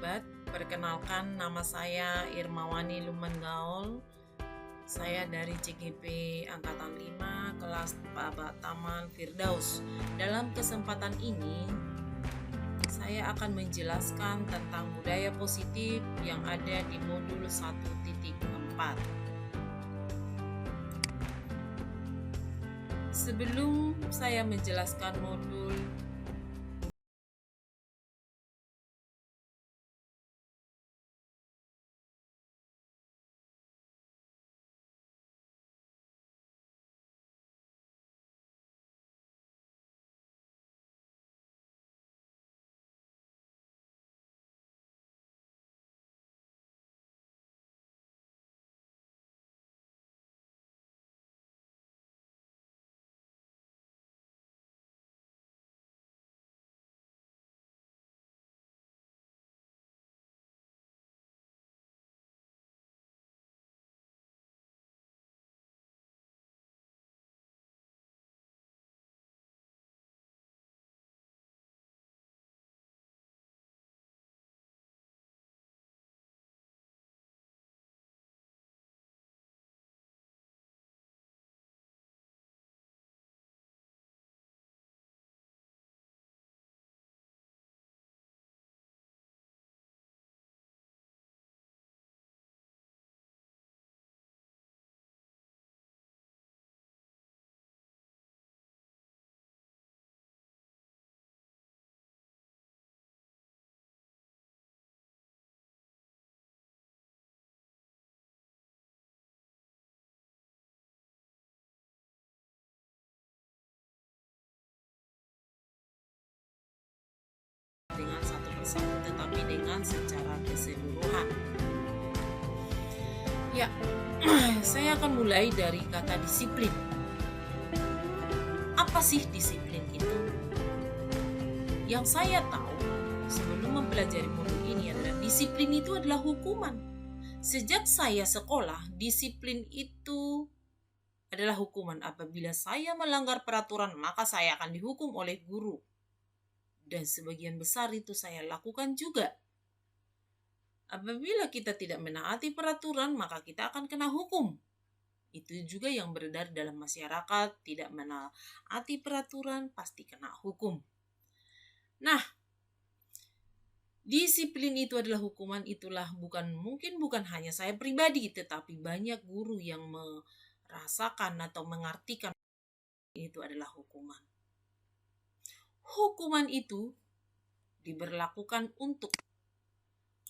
sahabat, perkenalkan nama saya Irmawani Lumenggaol. Saya dari CGP Angkatan 5 kelas Baba Taman Firdaus. Dalam kesempatan ini, saya akan menjelaskan tentang budaya positif yang ada di modul 1.4. Sebelum saya menjelaskan modul dengan satu persatu, tetapi dengan secara keseluruhan. Ya, saya akan mulai dari kata disiplin. Apa sih disiplin itu? Yang saya tahu sebelum mempelajari modul ini adalah disiplin itu adalah hukuman. Sejak saya sekolah, disiplin itu adalah hukuman. Apabila saya melanggar peraturan, maka saya akan dihukum oleh guru. Dan sebagian besar itu saya lakukan juga. Apabila kita tidak menaati peraturan, maka kita akan kena hukum. Itu juga yang beredar dalam masyarakat, tidak menaati peraturan pasti kena hukum. Nah, disiplin itu adalah hukuman, itulah bukan hanya saya pribadi, tetapi banyak guru yang merasakan atau mengartikan itu adalah hukuman. Hukuman itu diberlakukan untuk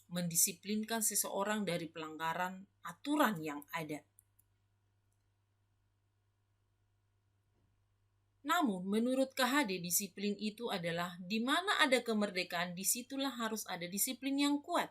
mendisiplinkan seseorang dari pelanggaran aturan yang ada. Namun, menurut KHD, disiplin itu adalah di mana ada kemerdekaan, disitulah harus ada disiplin yang kuat.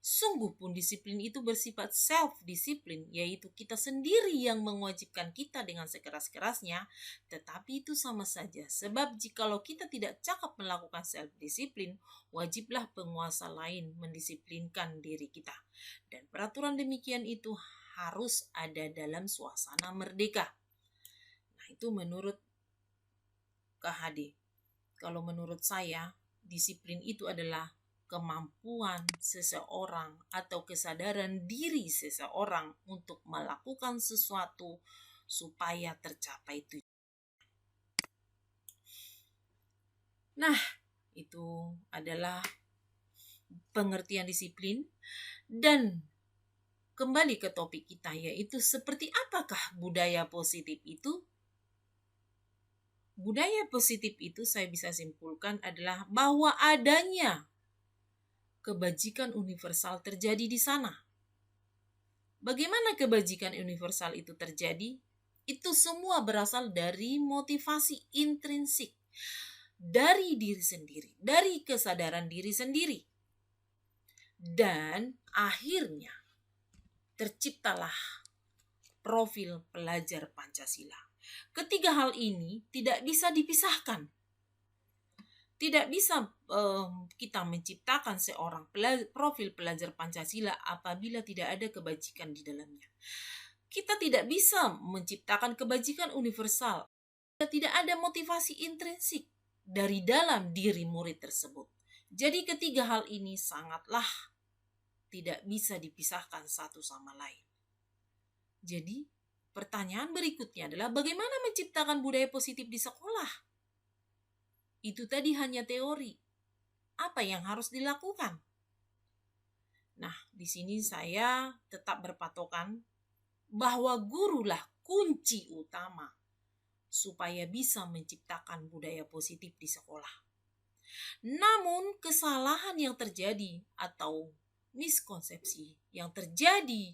Sungguh pun disiplin itu bersifat self-disiplin, yaitu kita sendiri yang mewajibkan kita dengan sekeras-kerasnya, tetapi itu sama saja. Sebab jikalau kita tidak cakap melakukan self-disiplin, wajiblah penguasa lain mendisiplinkan diri kita. Dan peraturan demikian itu harus ada dalam suasana merdeka. Nah, itu menurut KHD. Kalau menurut saya, disiplin itu adalah kemampuan seseorang atau kesadaran diri seseorang untuk melakukan sesuatu supaya tercapai tujuan. Nah, itu adalah pengertian disiplin. Dan kembali ke topik kita, yaitu seperti apakah budaya positif itu? Budaya positif itu saya bisa simpulkan adalah bahwa adanya kebajikan universal terjadi di sana. Bagaimana kebajikan universal itu terjadi? Itu semua berasal dari motivasi intrinsik dari diri sendiri, dari kesadaran diri sendiri. Dan akhirnya terciptalah profil pelajar Pancasila. Ketiga hal ini tidak bisa dipisahkan. Tidak bisa kita menciptakan seorang profil pelajar Pancasila apabila tidak ada kebajikan di dalamnya. Kita tidak bisa menciptakan kebajikan universal. Tidak ada motivasi intrinsik dari dalam diri murid tersebut. Jadi ketiga hal ini sangatlah tidak bisa dipisahkan satu sama lain. Jadi pertanyaan berikutnya adalah bagaimana menciptakan budaya positif di sekolah? Itu tadi hanya teori. Apa yang harus dilakukan? Nah, di sini saya tetap berpatokan bahwa gurulah kunci utama supaya bisa menciptakan budaya positif di sekolah. Namun, kesalahan yang terjadi atau miskonsepsi yang terjadi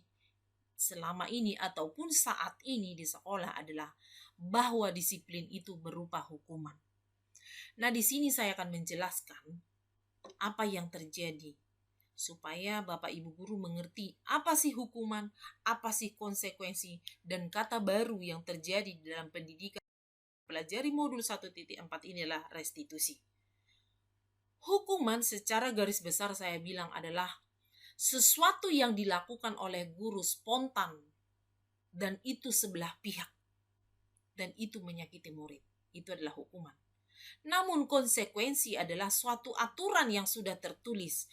selama ini ataupun saat ini di sekolah adalah bahwa disiplin itu berupa hukuman. Nah, di sini saya akan menjelaskan apa yang terjadi supaya Bapak Ibu guru mengerti apa sih hukuman, apa sih konsekuensi, dan kata baru yang terjadi dalam pendidikan pelajari modul 1.4 inilah restitusi. Hukuman secara garis besar saya bilang adalah sesuatu yang dilakukan oleh guru spontan dan itu sebelah pihak dan itu menyakiti murid. Itu adalah hukuman. Namun konsekuensi adalah suatu aturan yang sudah tertulis.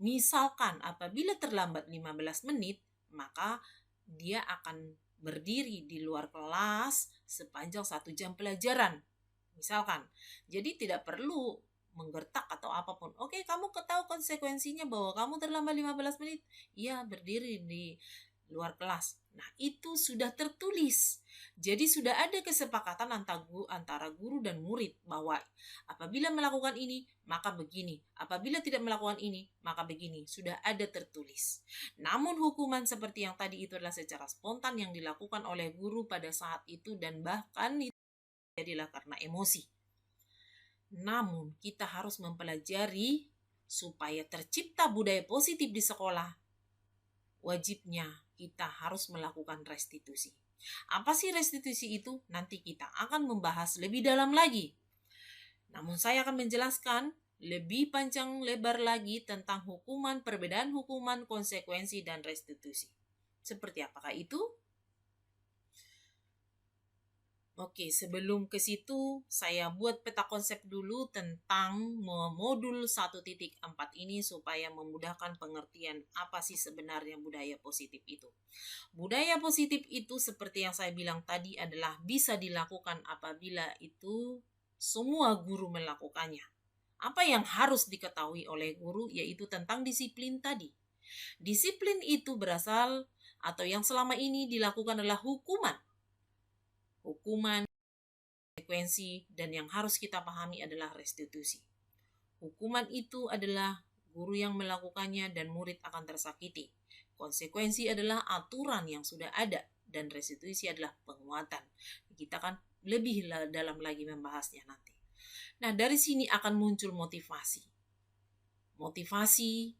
Misalkan apabila terlambat 15 menit, maka dia akan berdiri di luar kelas sepanjang 1 jam pelajaran. Misalkan, jadi tidak perlu menggertak atau apapun. Oke, kamu tahu konsekuensinya bahwa kamu terlambat 15 menit. Iya, berdiri di luar kelas. Nah, itu sudah tertulis. Jadi sudah ada kesepakatan antara guru dan murid bahwa apabila melakukan ini, maka begini. Apabila tidak melakukan ini, maka begini. Sudah ada tertulis. Namun hukuman seperti yang tadi itu adalah secara spontan yang dilakukan oleh guru pada saat itu dan bahkan itu jadilah karena emosi. Namun kita harus mempelajari supaya tercipta budaya positif di sekolah. Wajibnya kita harus melakukan restitusi. Apa sih restitusi itu? Nanti kita akan membahas lebih dalam lagi. Namun saya akan menjelaskan lebih panjang lebar lagi tentang hukuman, perbedaan hukuman, konsekuensi, dan restitusi. Seperti apakah itu? Oke, sebelum ke situ, saya buat peta konsep dulu tentang modul 1.4 ini supaya memudahkan pengertian apa sih sebenarnya budaya positif itu. Budaya positif itu seperti yang saya bilang tadi adalah bisa dilakukan apabila itu semua guru melakukannya. Apa yang harus diketahui oleh guru yaitu tentang disiplin tadi. Disiplin itu berasal atau yang selama ini dilakukan adalah hukuman, konsekuensi, dan yang harus kita pahami adalah restitusi. Hukuman itu adalah guru yang melakukannya dan murid akan tersakiti. Konsekuensi adalah aturan yang sudah ada dan restitusi adalah penguatan. Kita akan lebih dalam lagi membahasnya nanti. Nah, dari sini akan muncul motivasi. Motivasi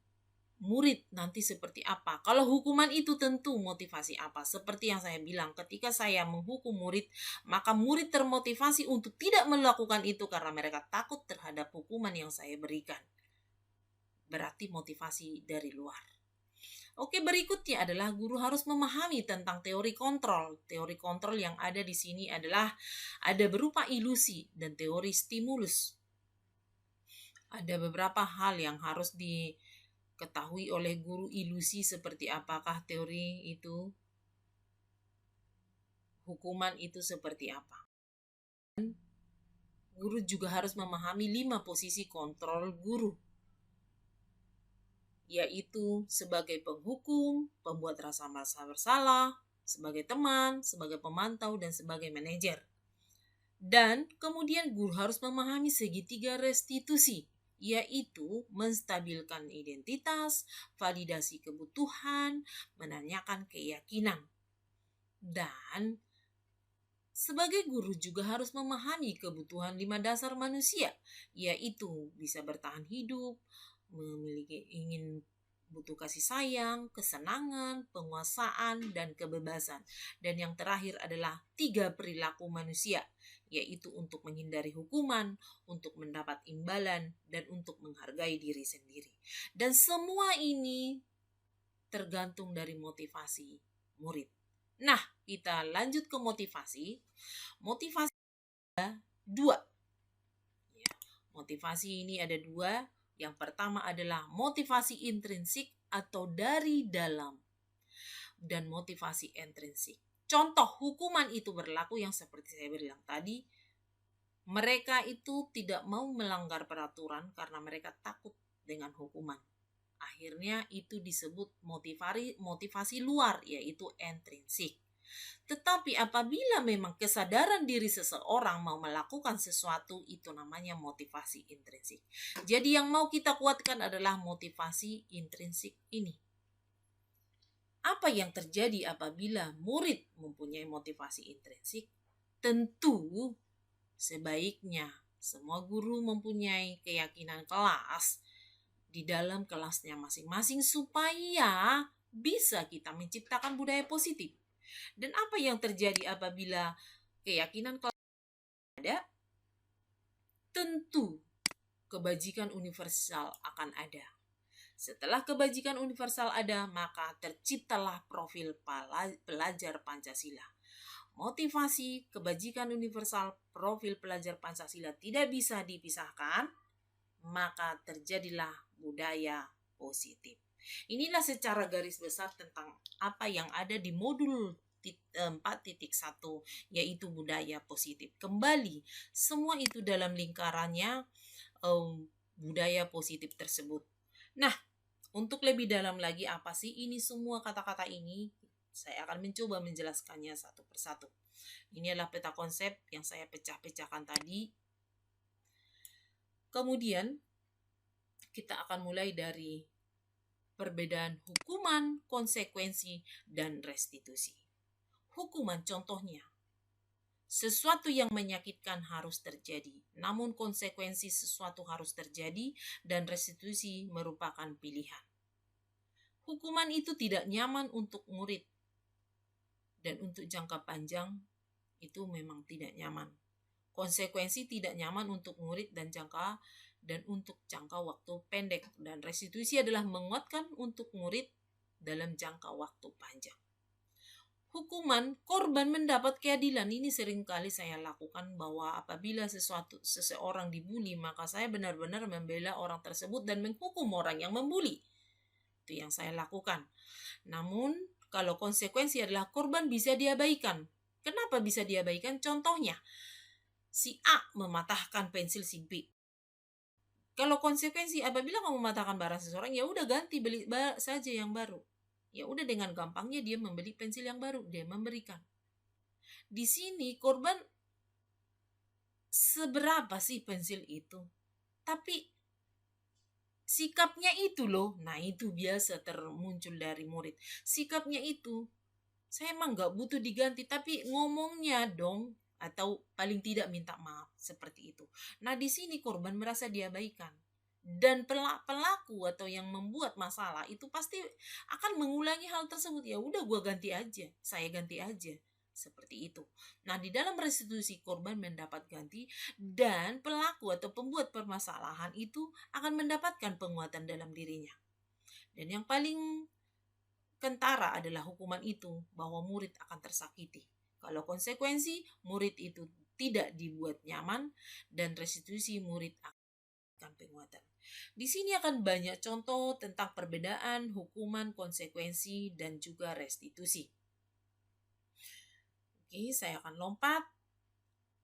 murid nanti seperti apa. Kalau hukuman itu tentu motivasi apa. Seperti yang saya bilang, ketika saya menghukum murid, maka murid termotivasi untuk tidak melakukan itu karena mereka takut terhadap hukuman yang saya berikan. Berarti motivasi dari luar. Oke, berikutnya adalah guru harus memahami tentang teori kontrol. Teori kontrol yang ada di sini adalah ada berupa ilusi dan teori stimulus. Ada beberapa hal yang harus diketahui oleh guru. Ilusi seperti apakah teori itu, hukuman itu seperti apa. Dan guru juga harus memahami 5 posisi kontrol guru, yaitu sebagai penghukum, pembuat rasa bersalah, sebagai teman, sebagai pemantau, dan sebagai manajer. Dan kemudian guru harus memahami segitiga restitusi, yaitu menstabilkan identitas, validasi kebutuhan, menanyakan keyakinan. Dan sebagai guru juga harus memahami kebutuhan 5 dasar manusia, yaitu bisa bertahan hidup, memiliki butuh kasih sayang, kesenangan, penguasaan, dan kebebasan. Dan yang terakhir adalah 3 perilaku manusia, yaitu untuk menghindari hukuman, untuk mendapat imbalan, dan untuk menghargai diri sendiri. Dan semua ini tergantung dari motivasi murid. Nah, kita lanjut ke motivasi. Motivasi ada 2. Motivasi ini ada 2. Yang pertama adalah motivasi intrinsik atau dari dalam, dan motivasi intrinsik. Contoh hukuman itu berlaku yang seperti saya bilang tadi, mereka itu tidak mau melanggar peraturan karena mereka takut dengan hukuman. Akhirnya itu disebut motivasi luar, yaitu intrinsik. Tetapi apabila memang kesadaran diri seseorang mau melakukan sesuatu, itu namanya motivasi intrinsik. Jadi yang mau kita kuatkan adalah motivasi intrinsik ini. Apa yang terjadi apabila murid mempunyai motivasi intrinsik? Tentu sebaiknya semua guru mempunyai keyakinan kelas di dalam kelasnya masing-masing supaya bisa kita menciptakan budaya positif. Dan apa yang terjadi apabila keyakinan kelas ada? Tentu kebajikan universal akan ada. Setelah kebajikan universal ada, maka terciptalah profil pelajar Pancasila. Motivasi, kebajikan universal, profil pelajar Pancasila tidak bisa dipisahkan, maka terjadilah budaya positif. Inilah secara garis besar tentang apa yang ada di modul 4.1, yaitu budaya positif. Kembali, semua itu dalam lingkarannya budaya positif tersebut. Nah, untuk lebih dalam lagi apa sih ini semua kata-kata ini? Saya akan mencoba menjelaskannya satu persatu. Ini adalah peta konsep yang saya pecah-pecahkan tadi. Kemudian kita akan mulai dari perbedaan hukuman, konsekuensi, dan restitusi. Hukuman contohnya, sesuatu yang menyakitkan harus terjadi, namun konsekuensi sesuatu harus terjadi dan restitusi merupakan pilihan. Hukuman itu tidak nyaman untuk murid dan untuk jangka panjang itu memang tidak nyaman. Konsekuensi tidak nyaman untuk murid dan untuk jangka waktu pendek, dan restitusi adalah menguatkan untuk murid dalam jangka waktu panjang. Hukuman, korban mendapat keadilan. Ini seringkali saya lakukan, bahwa apabila seseorang dibuli, maka saya benar-benar membela orang tersebut dan menghukum orang yang membuli. Itu yang saya lakukan. Namun, kalau konsekuensi adalah korban bisa diabaikan. Kenapa bisa diabaikan? Contohnya, si A mematahkan pensil si B. Kalau konsekuensi, apabila kamu mematahkan barang seseorang, ya udah ganti, beli saja yang baru. Ya udah, dengan gampangnya dia membeli pensil yang baru, dia memberikan. Di sini korban seberapa sih pensil itu? Tapi sikapnya itu loh, nah itu biasa termuncul dari murid. Sikapnya itu, saya emang gak butuh diganti, tapi ngomongnya dong, atau paling tidak minta maaf, seperti itu. Nah di sini korban merasa diabaikan. Dan pelaku atau yang membuat masalah itu pasti akan mengulangi hal tersebut. Ya udah, gue ganti aja, saya ganti aja, seperti itu. Nah, di dalam restitusi korban mendapat ganti dan pelaku atau pembuat permasalahan itu akan mendapatkan penguatan dalam dirinya. Dan yang paling kentara adalah hukuman itu, bahwa murid akan tersakiti. Kalau konsekuensi, murid itu tidak dibuat nyaman, dan restitusi, murid akan penguatan. Di sini akan banyak contoh tentang perbedaan hukuman, konsekuensi, dan juga restitusi. Oke, saya akan lompat.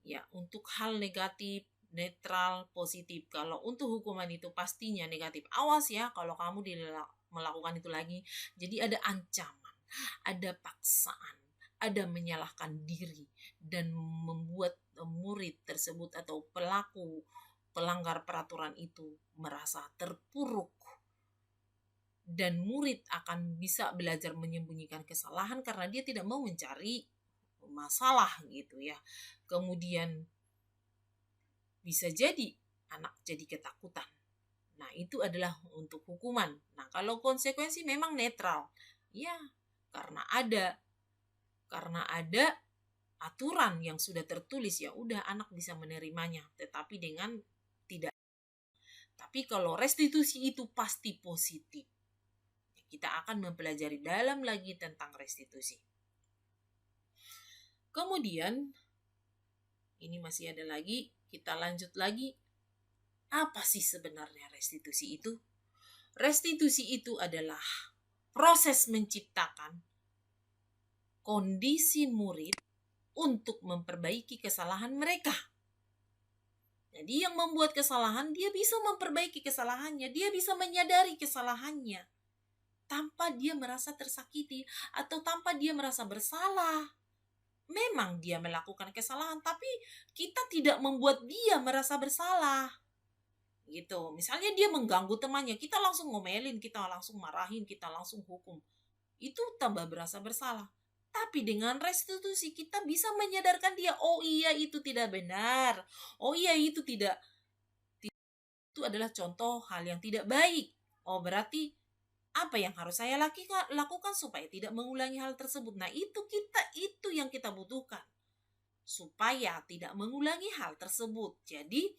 Ya, untuk hal negatif, netral, positif. Kalau untuk hukuman itu pastinya negatif. Awas ya kalau kamu melakukan itu lagi. Jadi ada ancaman, ada paksaan, ada menyalahkan diri, dan membuat murid tersebut atau pelaku pelanggar peraturan itu merasa terpuruk, dan murid akan bisa belajar menyembunyikan kesalahan karena dia tidak mau mencari masalah gitu ya. Kemudian bisa jadi anak jadi ketakutan. Nah itu adalah untuk hukuman. Nah kalau konsekuensi memang netral ya, karena ada aturan yang sudah tertulis, ya udah anak bisa menerimanya, tetapi dengan tidak. Tapi kalau restitusi itu pasti positif. Kita akan mempelajari dalam lagi tentang restitusi. Kemudian ini masih ada lagi, kita lanjut lagi. Apa sih sebenarnya restitusi itu? Restitusi itu adalah proses menciptakan kondisi murid untuk memperbaiki kesalahan mereka. Jadi yang membuat kesalahan, dia bisa memperbaiki kesalahannya, dia bisa menyadari kesalahannya tanpa dia merasa tersakiti atau tanpa dia merasa bersalah. Memang dia melakukan kesalahan, tapi kita tidak membuat dia merasa bersalah. Gitu. Misalnya dia mengganggu temannya, kita langsung ngomelin, kita langsung marahin, kita langsung hukum. Itu tambah berasa bersalah. Tapi dengan restitusi kita bisa menyadarkan dia, oh iya itu tidak benar. Oh iya itu tidak, itu adalah contoh hal yang tidak baik. Oh berarti apa yang harus saya lakukan supaya tidak mengulangi hal tersebut. Nah itu yang kita butuhkan. Supaya tidak mengulangi hal tersebut. Jadi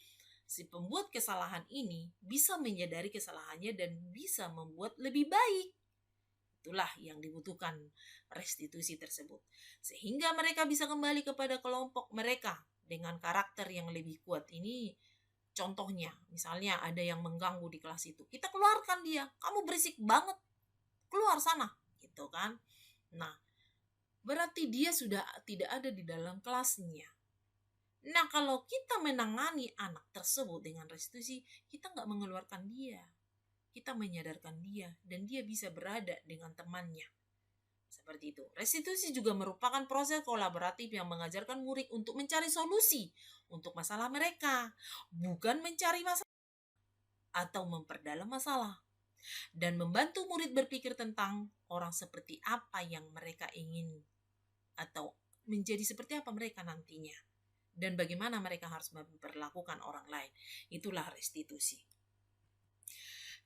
si pembuat kesalahan ini bisa menyadari kesalahannya dan bisa membuat lebih baik. Itulah yang dibutuhkan restitusi tersebut. Sehingga mereka bisa kembali kepada kelompok mereka dengan karakter yang lebih kuat. Ini contohnya, misalnya ada yang mengganggu di kelas itu. Kita keluarkan dia, kamu berisik banget, keluar sana, gitu kan. Nah, berarti dia sudah tidak ada di dalam kelasnya. Nah, kalau kita menangani anak tersebut dengan restitusi, kita nggak mengeluarkan dia. Kita menyadarkan dia dan dia bisa berada dengan temannya. Seperti itu. Restitusi juga merupakan proses kolaboratif yang mengajarkan murid untuk mencari solusi untuk masalah mereka, bukan mencari masalah atau memperdalam masalah. Dan membantu murid berpikir tentang orang seperti apa yang mereka ingin atau menjadi seperti apa mereka nantinya. Dan bagaimana mereka harus memperlakukan orang lain. Itulah restitusi.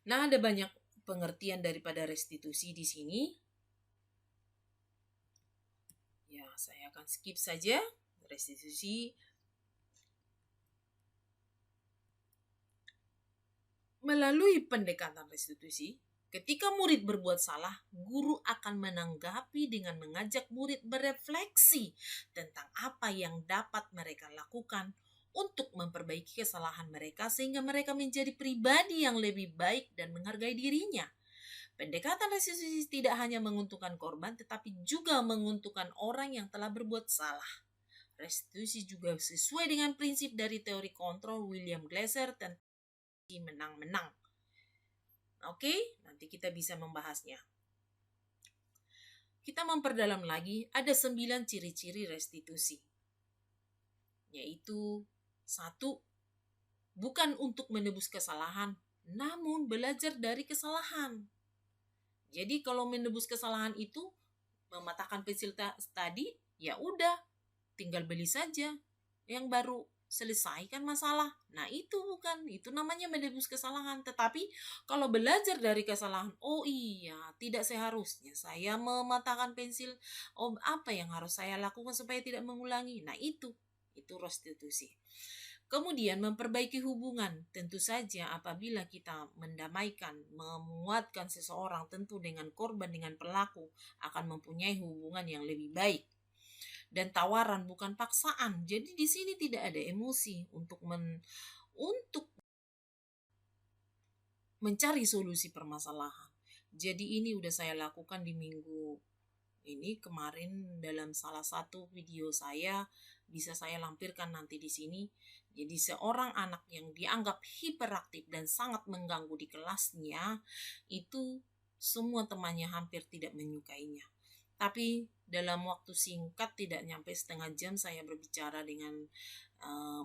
Nah, ada banyak pengertian daripada restitusi di sini. Ya, saya akan skip saja. Restitusi melalui pendekatan restitusi, ketika murid berbuat salah, guru akan menanggapi dengan mengajak murid berefleksi tentang apa yang dapat mereka lakukan untuk memperbaiki kesalahan mereka sehingga mereka menjadi pribadi yang lebih baik dan menghargai dirinya. Pendekatan restitusi tidak hanya menguntungkan korban, tetapi juga menguntungkan orang yang telah berbuat salah. Restitusi juga sesuai dengan prinsip dari teori kontrol William Glasser tentang menang-menang. Oke, nanti kita bisa membahasnya. Kita memperdalam lagi, ada 9 ciri-ciri restitusi. Yaitu 1. Bukan untuk menebus kesalahan, namun belajar dari kesalahan. Jadi kalau menebus kesalahan itu mematahkan pensil tadi, ya udah, tinggal beli saja yang baru, selesaikan masalah. Nah itu bukan, itu namanya menebus kesalahan. Tetapi kalau belajar dari kesalahan, oh iya, tidak seharusnya saya mematahkan pensil, oh apa yang harus saya lakukan supaya tidak mengulangi. Nah itu restitusi. Kemudian memperbaiki hubungan, tentu saja apabila kita mendamaikan, menguatkan seseorang, tentu dengan korban, dengan pelaku akan mempunyai hubungan yang lebih baik. Dan tawaran bukan paksaan. Jadi di sini tidak ada emosi untuk mencari solusi permasalahan. Jadi ini udah saya lakukan di minggu ini kemarin dalam salah satu video saya, bisa saya lampirkan nanti di sini. Jadi seorang anak yang dianggap hiperaktif dan sangat mengganggu di kelasnya, itu semua temannya hampir tidak menyukainya. Tapi dalam waktu singkat, tidak nyampe setengah jam, saya berbicara dengan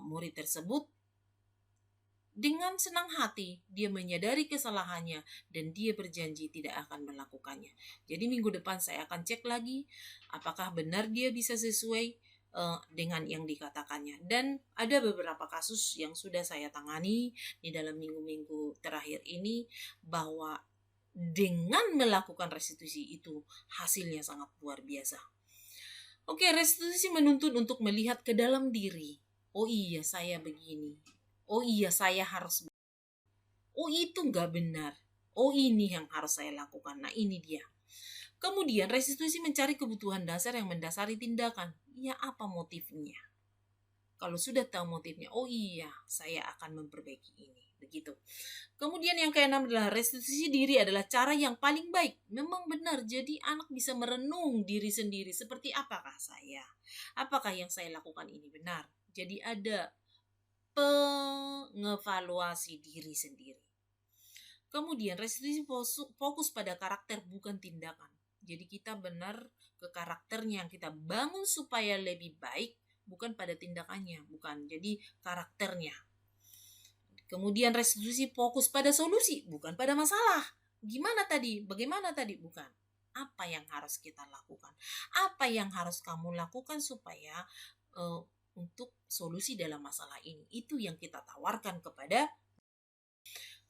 murid tersebut. Dengan senang hati, dia menyadari kesalahannya dan dia berjanji tidak akan melakukannya. Jadi minggu depan saya akan cek lagi apakah benar dia bisa sesuai dengan yang dikatakannya. Dan ada beberapa kasus yang sudah saya tangani di dalam minggu-minggu terakhir ini, bahwa dengan melakukan restitusi itu hasilnya sangat luar biasa. Oke, restitusi menuntut untuk melihat ke dalam diri. Oh iya, saya begini. Oh iya, saya harus. Oh itu nggak benar. Oh ini yang harus saya lakukan. Nah ini dia. Kemudian restitusi mencari kebutuhan dasar yang mendasari tindakan. Ya apa motifnya? Kalau sudah tahu motifnya, oh iya, saya akan memperbaiki ini. Begitu. Kemudian yang keenam adalah restitusi diri adalah cara yang paling baik. Memang benar, jadi anak bisa merenung diri sendiri. Seperti apakah saya? Apakah yang saya lakukan ini benar? Jadi ada pengevaluasi diri sendiri. Kemudian restitusi fokus pada karakter bukan tindakan. Jadi kita benar ke karakternya yang kita bangun supaya lebih baik, bukan pada tindakannya, bukan. Jadi karakternya. Kemudian restitusi fokus pada solusi, bukan pada masalah. Gimana tadi? Bagaimana tadi? Bukan. Apa yang harus kita lakukan? Apa yang harus kamu lakukan supaya untuk solusi dalam masalah ini? Itu yang kita tawarkan kepada.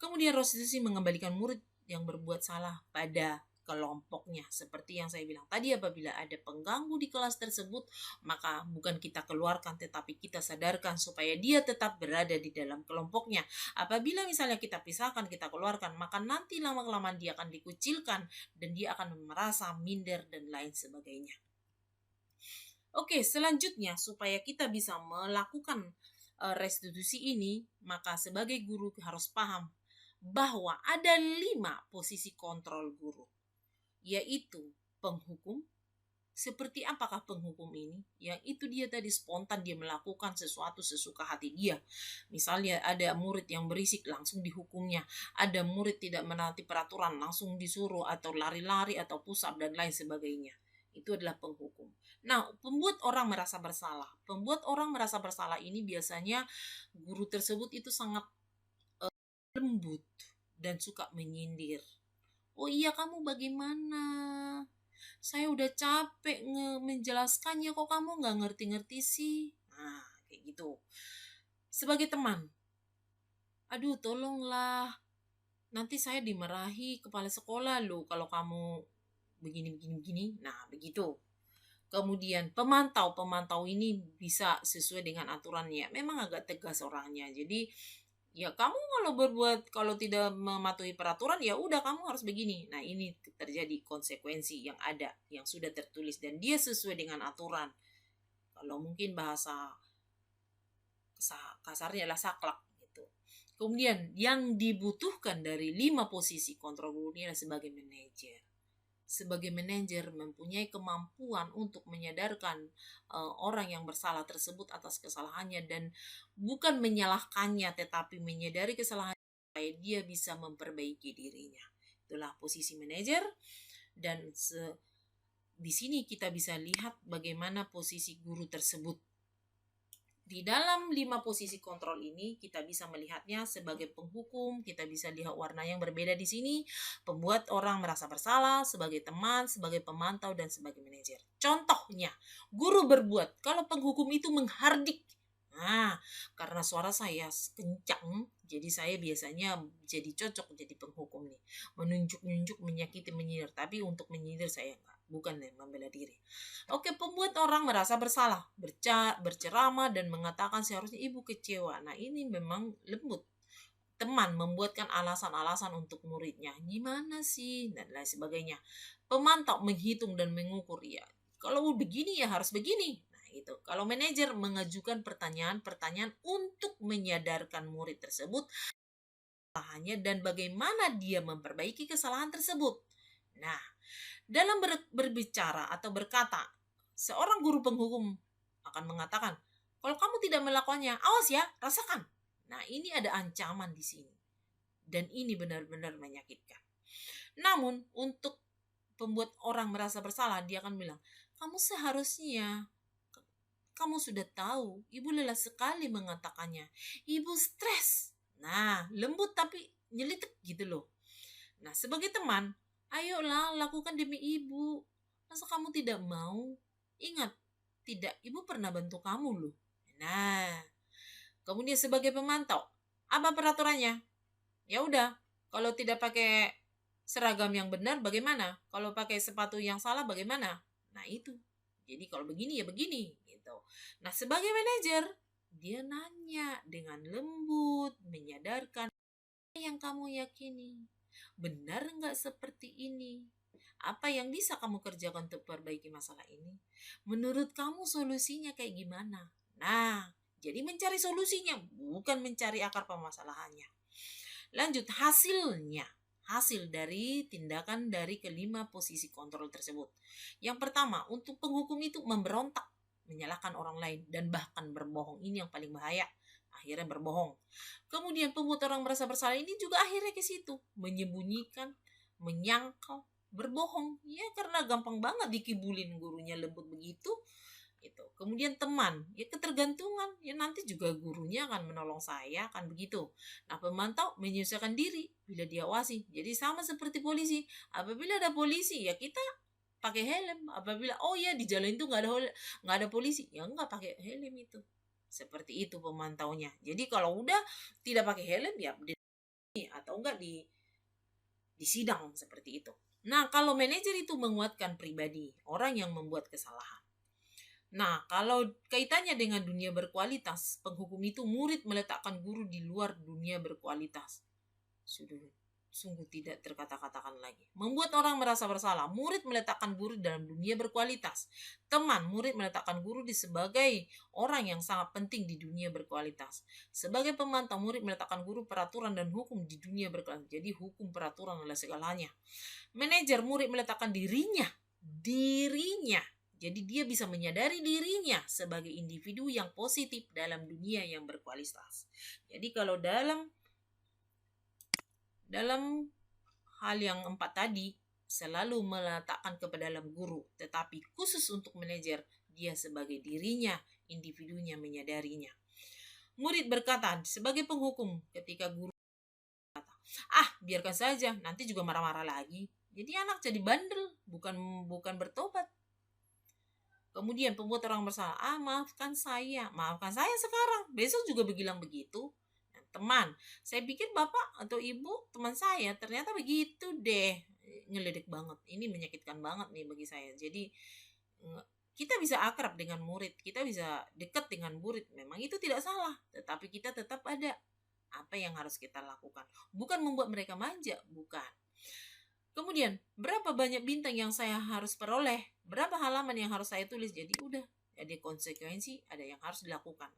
Kemudian restitusi mengembalikan murid yang berbuat salah pada kelompoknya. Seperti yang saya bilang tadi, apabila ada pengganggu di kelas tersebut, maka bukan kita keluarkan, tetapi kita sadarkan supaya dia tetap berada di dalam kelompoknya. Apabila misalnya kita pisahkan, kita keluarkan, maka nanti lama-kelamaan dia akan dikucilkan dan dia akan merasa minder dan lain sebagainya. Oke, selanjutnya supaya kita bisa melakukan restitusi ini, maka sebagai guru harus paham bahwa ada 5 posisi kontrol guru, yaitu penghukum. Seperti apakah penghukum ini? Yang itu dia tadi spontan, dia melakukan sesuatu sesuka hati dia. Misalnya ada murid yang berisik, langsung dihukumnya. Ada murid tidak menaati peraturan, langsung disuruh atau lari-lari atau push up dan lain sebagainya. Itu adalah penghukum. Nah, pembuat orang merasa bersalah. Pembuat orang merasa bersalah ini biasanya guru tersebut itu sangat lembut dan suka menyindir. Oh iya, kamu bagaimana? Saya udah capek menjelaskannya, kok kamu nggak ngerti-ngerti sih? Nah, kayak gitu. Sebagai teman, aduh tolonglah, nanti saya dimarahi kepala sekolah loh kalau kamu begini. Nah, begitu. Kemudian pemantau ini bisa sesuai dengan aturannya. Memang agak tegas orangnya. Jadi ya kamu kalau tidak mematuhi peraturan, ya udah kamu harus begini. Nah, ini terjadi konsekuensi yang ada, yang sudah tertulis dan dia sesuai dengan aturan. Kalau mungkin bahasa kasarnya adalah saklek gitu. Kemudian yang dibutuhkan dari 5 posisi kontrol guru ini adalah sebagai manajer. Sebagai manajer mempunyai kemampuan untuk menyadarkan orang yang bersalah tersebut atas kesalahannya dan bukan menyalahkannya, tetapi menyadari kesalahannya supaya dia bisa memperbaiki dirinya. Itulah posisi manajer. Dan di sini kita bisa lihat bagaimana posisi guru tersebut. Di dalam 5 posisi kontrol ini kita bisa melihatnya sebagai penghukum, kita bisa lihat warna yang berbeda di sini, pembuat orang merasa bersalah, sebagai teman, sebagai pemantau, dan sebagai manajer. Contohnya, guru berbuat, kalau penghukum itu menghardik. Nah, karena suara saya kencang, jadi saya biasanya jadi cocok jadi penghukum nih. Menunjuk-nunjuk, menyakiti, menyindir. Tapi untuk menyindir saya enggak, bukan membela diri. Oke, pembuat orang merasa bersalah, berceramah dan mengatakan seharusnya ibu kecewa. Nah, ini memang lembut. Teman membuatkan alasan-alasan untuk muridnya. Gimana sih? Dan lain sebagainya. Pemantau menghitung dan mengukur. Ya, kalau begini ya harus begini. Nah, itu. Kalau manajer mengajukan pertanyaan-pertanyaan untuk menyadarkan murid tersebut kesalahannya dan bagaimana dia memperbaiki kesalahan tersebut. Nah, dalam berbicara atau berkata, seorang guru penghukum akan mengatakan, kalau kamu tidak melakukannya, awas ya, rasakan. Nah, ini ada ancaman di sini. Dan ini benar-benar menyakitkan. Namun, untuk pembuat orang merasa bersalah, dia akan bilang, kamu seharusnya, kamu sudah tahu, ibu lelah sekali mengatakannya. Ibu stres. Nah, lembut tapi nyelitik gitu loh. Nah, sebagai teman, ayolah lakukan demi ibu. Masa kamu tidak mau? Ingat, tidak, ibu pernah bantu kamu loh. Nah, kemudian sebagai pemantau, apa peraturannya? Ya udah, kalau tidak pakai seragam yang benar bagaimana? Kalau pakai sepatu yang salah bagaimana? Nah, itu. Jadi kalau begini ya begini gitu. Nah, sebagai manajer, dia nanya dengan lembut, menyadarkan yang kamu yakini. Benar nggak seperti ini? Apa yang bisa kamu kerjakan untuk perbaiki masalah ini? Menurut kamu solusinya kayak gimana? Nah, Jadi mencari solusinya, bukan mencari akar permasalahannya. Lanjut, hasil dari tindakan dari kelima posisi kontrol tersebut. Yang pertama, untuk penghukum itu memberontak, menyalahkan orang lain, dan bahkan berbohong. Ini yang paling bahaya. Akhirnya berbohong. Kemudian pembuat orang merasa bersalah ini juga akhirnya ke situ, menyembunyikan, menyangkal, berbohong. Ya karena gampang banget dikibulin, gurunya lembut begitu. Itu. Kemudian teman, ya ketergantungan, ya nanti juga gurunya akan menolong saya, kan begitu. Nah, pemantau menyesuaikan diri bila diawasi. Jadi sama seperti polisi. Apabila ada polisi, ya kita pakai helm. Apabila oh ya di jalan itu nggak ada polisi, ya nggak pakai helm itu. Seperti itu pemantaunya. Jadi kalau udah tidak pakai helm, ya atau enggak di sidang seperti itu. Nah, kalau manajer itu menguatkan pribadi orang yang membuat kesalahan. Nah, kalau kaitannya dengan dunia berkualitas, penghukum itu murid meletakkan guru di luar dunia berkualitas. Sungguh tidak terkata-katakan lagi. Membuat orang merasa bersalah, murid meletakkan guru dalam dunia berkualitas. Teman, murid meletakkan guru sebagai orang yang sangat penting di dunia berkualitas. Sebagai pemantau, murid meletakkan guru peraturan dan hukum di dunia berkualitas. Jadi hukum peraturan adalah segalanya. Manajer, murid meletakkan dirinya. Jadi dia bisa menyadari dirinya sebagai individu yang positif dalam dunia yang berkualitas. Jadi kalau dalam hal yang 4 tadi, selalu meletakkan kepada dalam guru, tetapi khusus untuk manajer, dia sebagai dirinya, individunya menyadarinya. Murid berkata sebagai penghukum ketika guru berkata, biarkan saja, nanti juga marah-marah lagi. Jadi anak jadi bandel, bukan bertobat. Kemudian pembuat orang bersalah, maafkan saya sekarang, besok juga bilang begitu. Nah, teman, saya pikir bapak atau ibu teman saya, ternyata begitu deh. Ngeledek banget, ini menyakitkan banget nih bagi saya. Jadi kita bisa akrab dengan murid, kita bisa dekat dengan murid, memang itu tidak salah, tetapi kita tetap ada apa yang harus kita lakukan. Bukan membuat mereka manja, bukan. Kemudian, berapa banyak bintang yang saya harus peroleh? Berapa halaman yang harus saya tulis? Jadi udah, ada konsekuensi, ada yang harus dilakukan.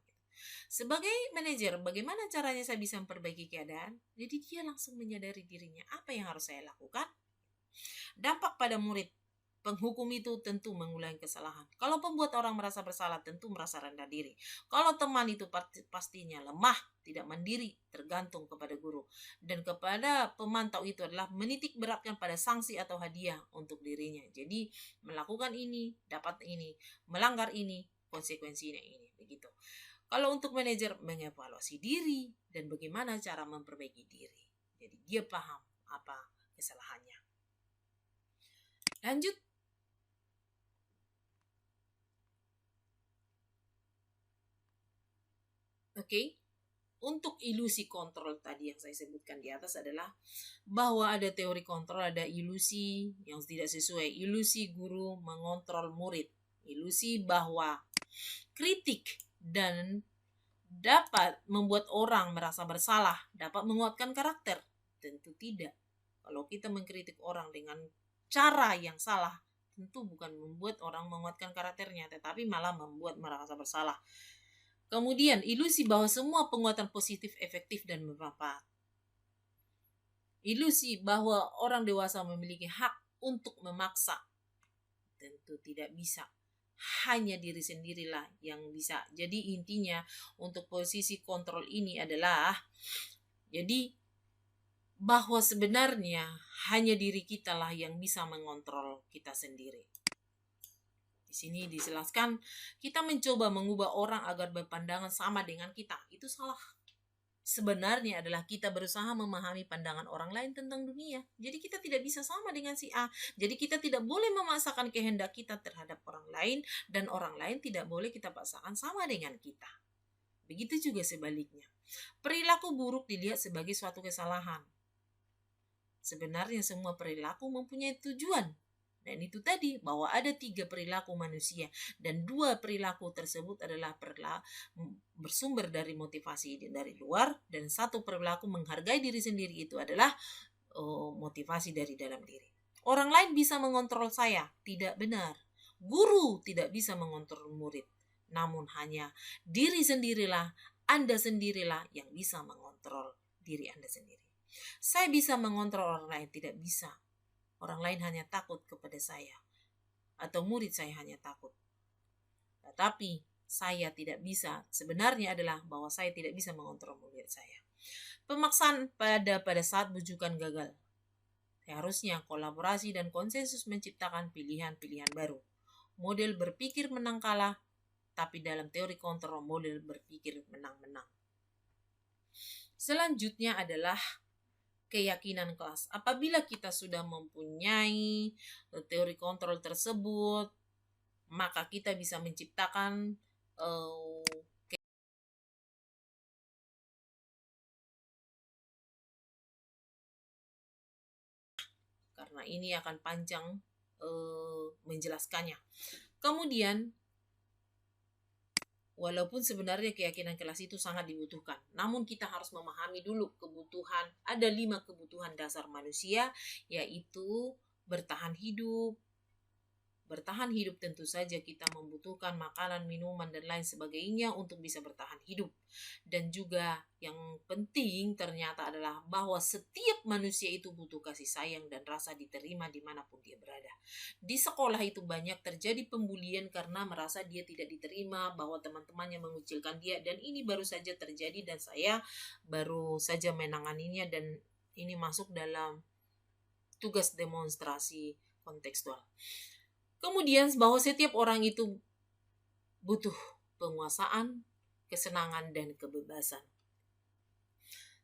Sebagai manajer, bagaimana caranya saya bisa memperbaiki keadaan? Jadi dia langsung menyadari dirinya, apa yang harus saya lakukan? Dampak pada murid, penghukum itu tentu mengulangi kesalahan. Kalau pembuat orang merasa bersalah, tentu merasa rendah diri. Kalau teman itu pastinya lemah, tidak mandiri, tergantung kepada guru. Dan kepada pemantau itu adalah menitik beratkan pada sanksi atau hadiah untuk dirinya. Jadi melakukan ini, dapat ini, melanggar ini, konsekuensinya ini. Begitu. Kalau untuk manajer, mengevaluasi diri dan bagaimana cara memperbaiki diri. Jadi dia paham apa kesalahannya. Lanjut. Oke. Untuk ilusi kontrol tadi yang saya sebutkan di atas adalah bahwa ada teori kontrol, ada ilusi yang tidak sesuai. Ilusi guru mengontrol murid. Ilusi bahwa kritik dan dapat membuat orang merasa bersalah, dapat menguatkan karakter. Tentu tidak. Kalau kita mengkritik orang dengan cara yang salah, tentu bukan membuat orang menguatkan karakternya, tetapi malah membuat merasa bersalah. Kemudian, ilusi bahwa semua penguatan positif, efektif, dan bermanfaat. Ilusi bahwa orang dewasa memiliki hak untuk memaksa. Tentu tidak bisa. Hanya diri sendirilah yang bisa. Jadi intinya untuk posisi kontrol ini adalah, jadi bahwa sebenarnya hanya diri kita lah yang bisa mengontrol kita sendiri. Di sini dijelaskan kita mencoba mengubah orang agar berpandangan sama dengan kita. Itu salah. Sebenarnya adalah kita berusaha memahami pandangan orang lain tentang dunia. Jadi kita tidak bisa sama dengan si A. Jadi kita tidak boleh memaksakan kehendak kita terhadap orang lain, dan orang lain tidak boleh kita paksakan sama dengan kita. Begitu juga sebaliknya. Perilaku buruk dilihat sebagai suatu kesalahan. Sebenarnya semua perilaku mempunyai tujuan. Dan itu tadi, bahwa ada 3 perilaku manusia, dan 2 perilaku tersebut adalah bersumber dari motivasi dari luar, dan 1 perilaku menghargai diri sendiri itu adalah motivasi dari dalam diri. Orang lain bisa mengontrol saya, tidak benar. Guru tidak bisa mengontrol murid. Namun hanya diri sendirilah, Anda sendirilah yang bisa mengontrol diri Anda sendiri. Saya bisa mengontrol orang lain, tidak bisa. Orang lain hanya takut kepada saya, atau murid saya hanya takut. Tetapi saya tidak bisa, sebenarnya adalah bahwa saya tidak bisa mengontrol murid saya. Pemaksaan pada saat bujukan gagal. Seharusnya kolaborasi dan konsensus menciptakan pilihan-pilihan baru. Model berpikir menang kalah, tapi dalam teori kontrol model berpikir menang-menang. Selanjutnya adalah keyakinan kelas. Apabila kita sudah mempunyai teori kontrol tersebut, maka kita bisa menciptakan karena ini akan panjang menjelaskannya. Kemudian, walaupun sebenarnya keyakinan kelas itu sangat dibutuhkan, namun kita harus memahami dulu kebutuhan. Ada 5 kebutuhan dasar manusia, yaitu bertahan hidup. Bertahan hidup tentu saja kita membutuhkan makanan, minuman, dan lain sebagainya untuk bisa bertahan hidup. Dan juga yang penting ternyata adalah bahwa setiap manusia itu butuh kasih sayang dan rasa diterima dimanapun dia berada. Di sekolah itu banyak terjadi pembulian karena merasa dia tidak diterima, bahwa teman-temannya mengucilkan dia, dan ini baru saja terjadi dan saya baru saja menanganinya, dan ini masuk dalam tugas demonstrasi kontekstual. Kemudian bahwa setiap orang itu butuh penguasaan, kesenangan, dan kebebasan.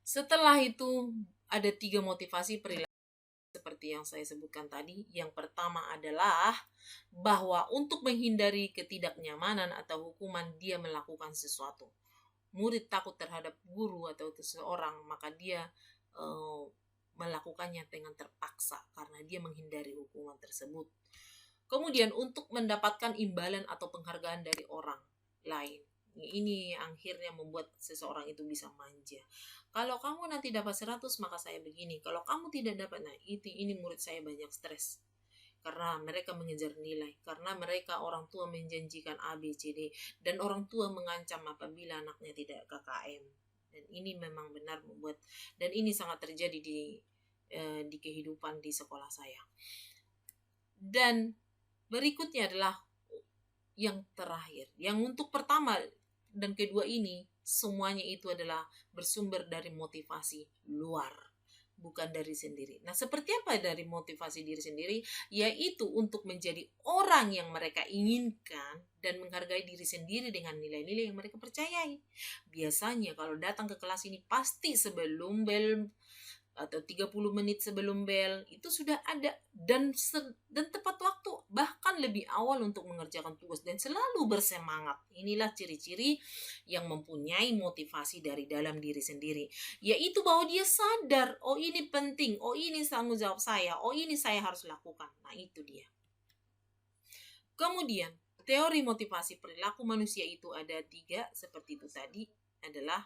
Setelah itu ada 3 motivasi perilaku seperti yang saya sebutkan tadi. Yang pertama adalah bahwa untuk menghindari ketidaknyamanan atau hukuman dia melakukan sesuatu. Murid takut terhadap guru atau seseorang, maka dia melakukannya dengan terpaksa karena dia menghindari hukuman tersebut. Kemudian untuk mendapatkan imbalan atau penghargaan dari orang lain. Ini akhirnya membuat seseorang itu bisa manja. Kalau kamu nanti dapat 100, maka saya begini. Kalau kamu tidak dapat, nah ini murid saya banyak stres. Karena mereka mengejar nilai. Karena mereka orang tua menjanjikan A, B, C, D. Dan orang tua mengancam apabila anaknya tidak KKM. Dan ini memang benar membuat, dan ini sangat terjadi di kehidupan di sekolah saya. Dan berikutnya adalah yang terakhir. Yang untuk pertama dan kedua ini, semuanya itu adalah bersumber dari motivasi luar, bukan dari sendiri. Nah, seperti apa dari motivasi diri sendiri? Yaitu untuk menjadi orang yang mereka inginkan dan menghargai diri sendiri dengan nilai-nilai yang mereka percayai. Biasanya kalau datang ke kelas ini pasti sebelum bel atau 30 menit sebelum bel itu sudah ada, dan tepat waktu, bahkan lebih awal untuk mengerjakan tugas, dan selalu bersemangat. Inilah ciri-ciri yang mempunyai motivasi dari dalam diri sendiri, yaitu bahwa dia sadar, oh ini penting, oh ini tanggung jawab saya, oh ini saya harus lakukan. Nah itu dia. Kemudian teori motivasi perilaku manusia itu ada 3 seperti itu tadi, adalah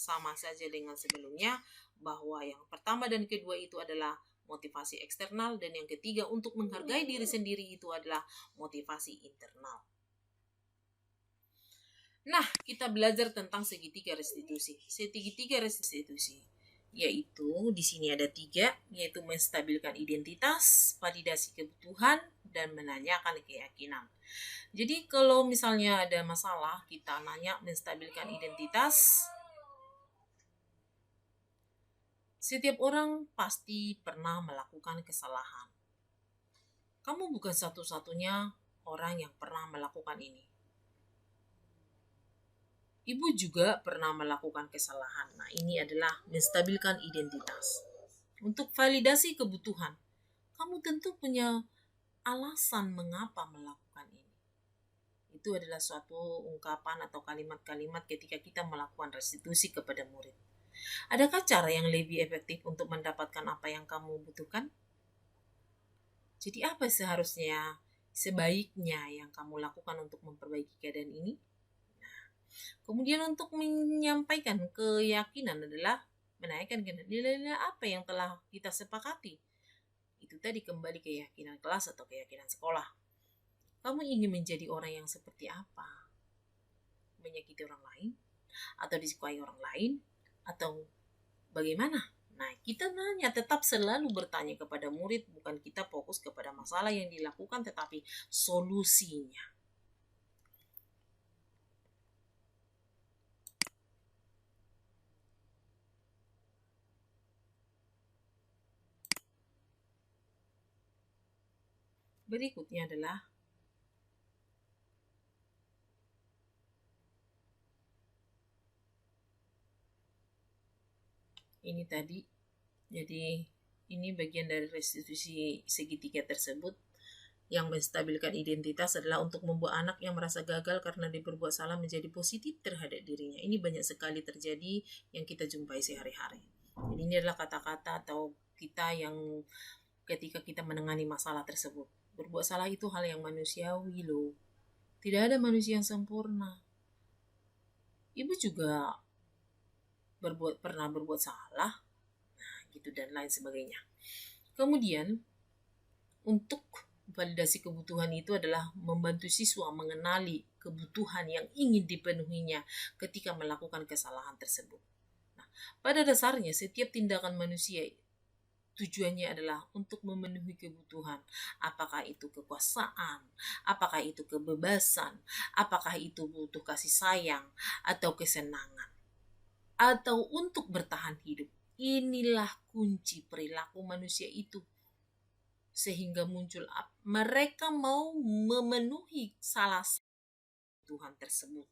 sama saja dengan sebelumnya, bahwa yang pertama dan kedua itu adalah motivasi eksternal, dan yang ketiga untuk menghargai diri sendiri itu adalah motivasi internal. Nah, kita belajar tentang segitiga restitusi. Segitiga restitusi yaitu di sini ada 3, yaitu menstabilkan identitas, validasi kebutuhan, dan menanyakan keyakinan. Jadi kalau misalnya ada masalah, kita nanya menstabilkan identitas. Setiap orang pasti pernah melakukan kesalahan. Kamu bukan satu-satunya orang yang pernah melakukan ini. Ibu juga pernah melakukan kesalahan. Nah, ini adalah menstabilkan identitas. Untuk validasi kebutuhan, kamu tentu punya alasan mengapa melakukan ini. Itu adalah suatu ungkapan atau kalimat-kalimat ketika kita melakukan restitusi kepada murid. Adakah cara yang lebih efektif untuk mendapatkan apa yang kamu butuhkan? Jadi apa sebaiknya yang kamu lakukan untuk memperbaiki keadaan ini? Nah, kemudian untuk menyampaikan keyakinan adalah menaikkan nilai-nilai apa yang telah kita sepakati. Itu tadi kembali keyakinan kelas atau keyakinan sekolah. Kamu ingin menjadi orang yang seperti apa? menyakiti orang lain, atau disukai orang lain, atau bagaimana? Nah, kita tetap selalu bertanya kepada murid, bukan kita fokus kepada masalah yang dilakukan, tetapi solusinya. Berikutnya adalah ini tadi. Jadi ini bagian dari restitusi segitiga tersebut. Yang menstabilkan identitas adalah untuk membuat anak yang merasa gagal karena dia berbuat salah menjadi positif terhadap dirinya. Ini banyak sekali terjadi yang kita jumpai sehari-hari. Jadi ini adalah kata-kata atau kita yang ketika kita menangani masalah tersebut. Berbuat salah itu hal yang manusiawi loh. Tidak ada manusia yang sempurna. Ibu juga pernah berbuat salah, nah gitu dan lain sebagainya. Kemudian untuk validasi kebutuhan itu adalah membantu siswa mengenali kebutuhan yang ingin dipenuhinya ketika melakukan kesalahan tersebut. Nah, pada dasarnya setiap tindakan manusia tujuannya adalah untuk memenuhi kebutuhan. Apakah itu kekuasaan, apakah itu kebebasan, apakah itu butuh kasih sayang, atau kesenangan, atau untuk bertahan hidup. Inilah kunci perilaku manusia itu. Sehingga muncul mereka mau memenuhi salah satu Tuhan tersebut.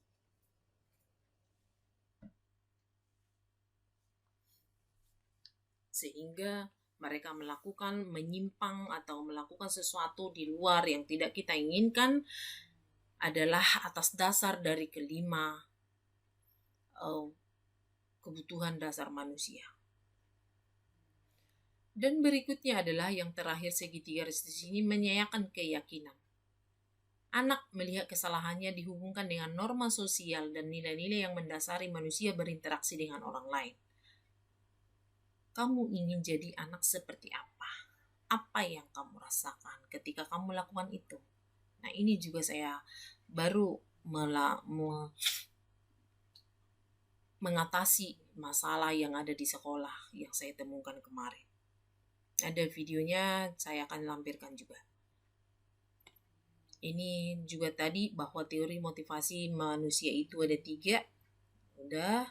Sehingga mereka menyimpang atau melakukan sesuatu di luar yang tidak kita inginkan adalah atas dasar dari kelima kebutuhan dasar manusia. Dan berikutnya adalah yang terakhir segitiga restitusi ini menyayangkan keyakinan. Anak melihat kesalahannya dihubungkan dengan norma sosial dan nilai-nilai yang mendasari manusia berinteraksi dengan orang lain. Kamu ingin jadi anak seperti apa? Apa yang kamu rasakan ketika kamu melakukan itu? Nah, ini juga saya baru mengatasi masalah yang ada di sekolah yang saya temukan kemarin. Ada videonya, saya akan lampirkan juga. Ini juga tadi bahwa teori motivasi manusia itu ada 3. Udah,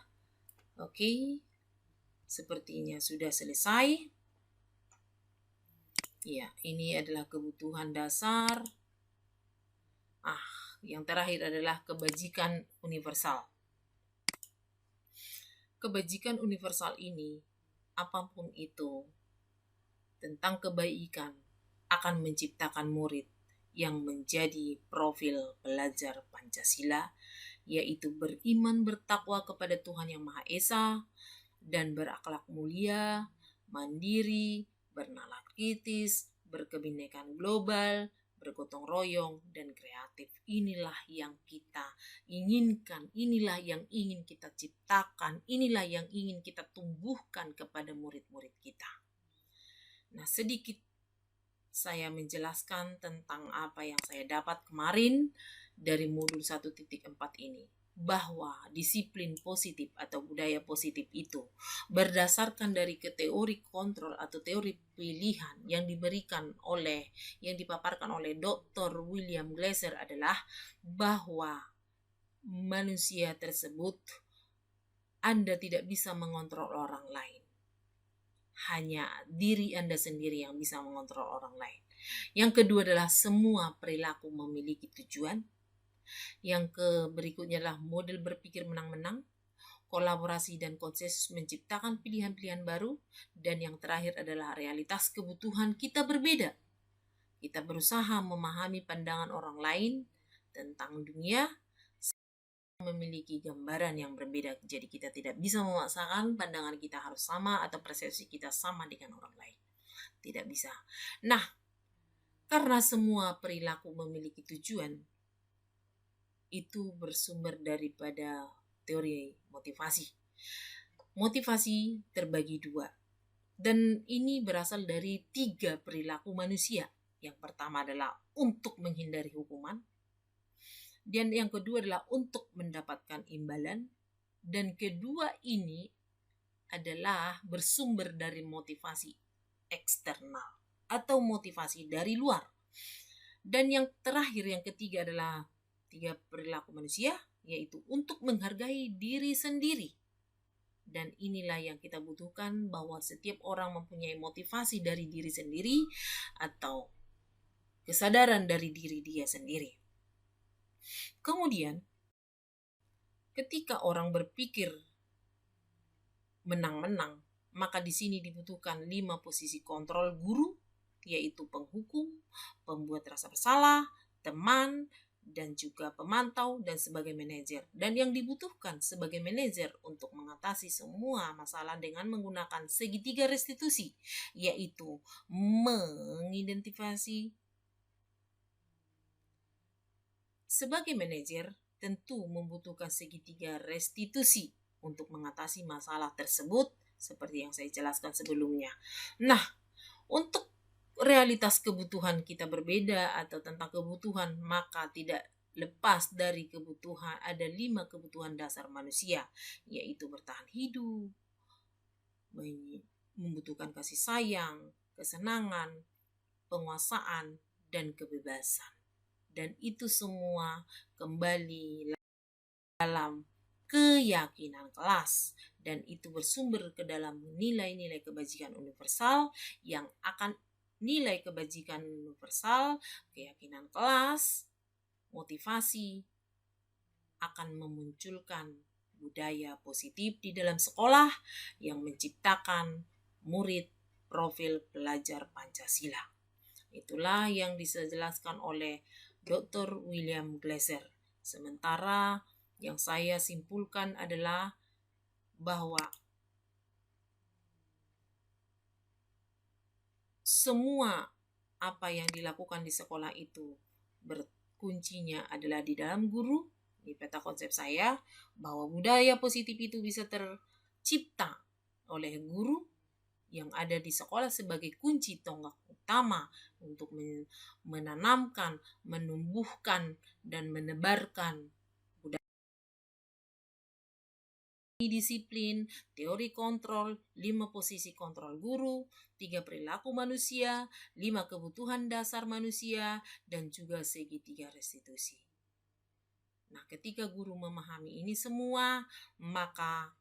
oke. Sepertinya sudah selesai. Ya, ini adalah kebutuhan dasar. Yang terakhir adalah kebajikan universal. Kebajikan universal ini, apapun itu, tentang kebaikan akan menciptakan murid yang menjadi profil pelajar Pancasila, yaitu beriman bertakwa kepada Tuhan Yang Maha Esa dan berakhlak mulia, mandiri, bernalar kritis, berkebinekaan global, bergotong royong, dan kreatif. Inilah yang kita inginkan, inilah yang ingin kita ciptakan, inilah yang ingin kita tumbuhkan kepada murid-murid kita. Nah, sedikit saya menjelaskan tentang apa yang saya dapat kemarin dari modul 1.4 ini, bahwa disiplin positif atau budaya positif itu berdasarkan dari teori kontrol atau teori pilihan yang dipaparkan oleh Dr. William Glasser adalah bahwa manusia tersebut Anda tidak bisa mengontrol orang lain. Hanya diri Anda sendiri yang bisa mengontrol orang lain. Yang kedua adalah semua perilaku memiliki tujuan. Yang berikutnya adalah model berpikir menang-menang, kolaborasi dan konsensus menciptakan pilihan-pilihan baru. Dan yang terakhir adalah realitas kebutuhan kita berbeda. Kita berusaha memahami pandangan orang lain tentang dunia, memiliki gambaran yang berbeda. Jadi kita tidak bisa memaksakan pandangan kita harus sama atau persepsi kita sama dengan orang lain. Tidak bisa. Nah, karena semua perilaku memiliki tujuan, itu bersumber daripada teori motivasi. Motivasi terbagi 2. Dan ini berasal dari 3 perilaku manusia. Yang pertama adalah untuk menghindari hukuman. Dan yang kedua adalah untuk mendapatkan imbalan. Dan kedua ini adalah bersumber dari motivasi eksternal atau motivasi dari luar. Dan yang terakhir, yang ketiga adalah 3 perilaku manusia, yaitu untuk menghargai diri sendiri. Dan inilah yang kita butuhkan, bahwa setiap orang mempunyai motivasi dari diri sendiri atau kesadaran dari diri dia sendiri. Kemudian, ketika orang berpikir menang-menang, maka di sini dibutuhkan 5 posisi kontrol guru, yaitu penghukum, pembuat rasa bersalah, teman, dan juga pemantau, dan sebagai manajer. Dan yang dibutuhkan sebagai manajer untuk mengatasi semua masalah dengan menggunakan segitiga restitusi, yaitu mengidentifikasi. Sebagai manajer tentu membutuhkan segitiga restitusi untuk mengatasi masalah tersebut, seperti yang saya jelaskan sebelumnya. Nah, untuk realitas kebutuhan kita berbeda atau tentang kebutuhan, maka tidak lepas dari kebutuhan. Ada 5 kebutuhan dasar manusia, yaitu bertahan hidup, membutuhkan kasih sayang, kesenangan, penguasaan, dan kebebasan. Dan itu semua kembali dalam keyakinan kelas, dan itu bersumber ke dalam nilai-nilai kebajikan universal yang akan nilai kebajikan universal, keyakinan kelas, motivasi akan memunculkan budaya positif di dalam sekolah yang menciptakan murid profil pelajar Pancasila. Itulah yang dijelaskan oleh Dr. William Glasser. Sementara yang saya simpulkan adalah bahwa semua apa yang dilakukan di sekolah itu berkuncinya adalah di dalam guru. Di peta konsep saya, bahwa budaya positif itu bisa tercipta oleh guru yang ada di sekolah sebagai kunci tonggak utama untuk menanamkan, menumbuhkan, dan menebarkan disiplin, teori kontrol, 5 posisi kontrol guru, 3 perilaku manusia, 5 kebutuhan dasar manusia, dan juga segitiga restitusi. Nah, ketika guru memahami ini semua, maka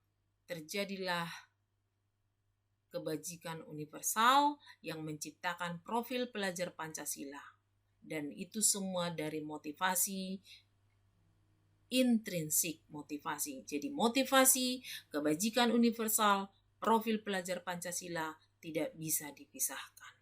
terjadilah kebajikan universal yang menciptakan profil pelajar Pancasila. Dan itu semua dari motivasi intrinsik motivasi. Jadi motivasi, kebajikan universal, profil pelajar Pancasila tidak bisa dipisahkan.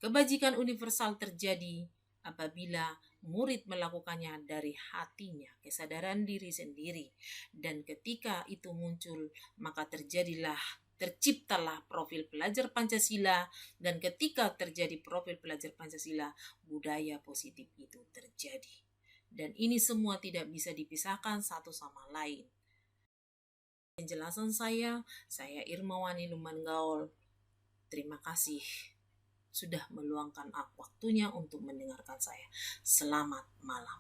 Kebajikan universal terjadi apabila murid melakukannya dari hatinya, kesadaran diri sendiri. Dan ketika itu muncul, maka terciptalah profil pelajar Pancasila, dan ketika terjadi profil pelajar Pancasila, budaya positif itu terjadi. Dan ini semua tidak bisa dipisahkan satu sama lain. Penjelasan saya Irmawani Lumanggaol. Terima kasih sudah meluangkan waktunya untuk mendengarkan saya. Selamat malam.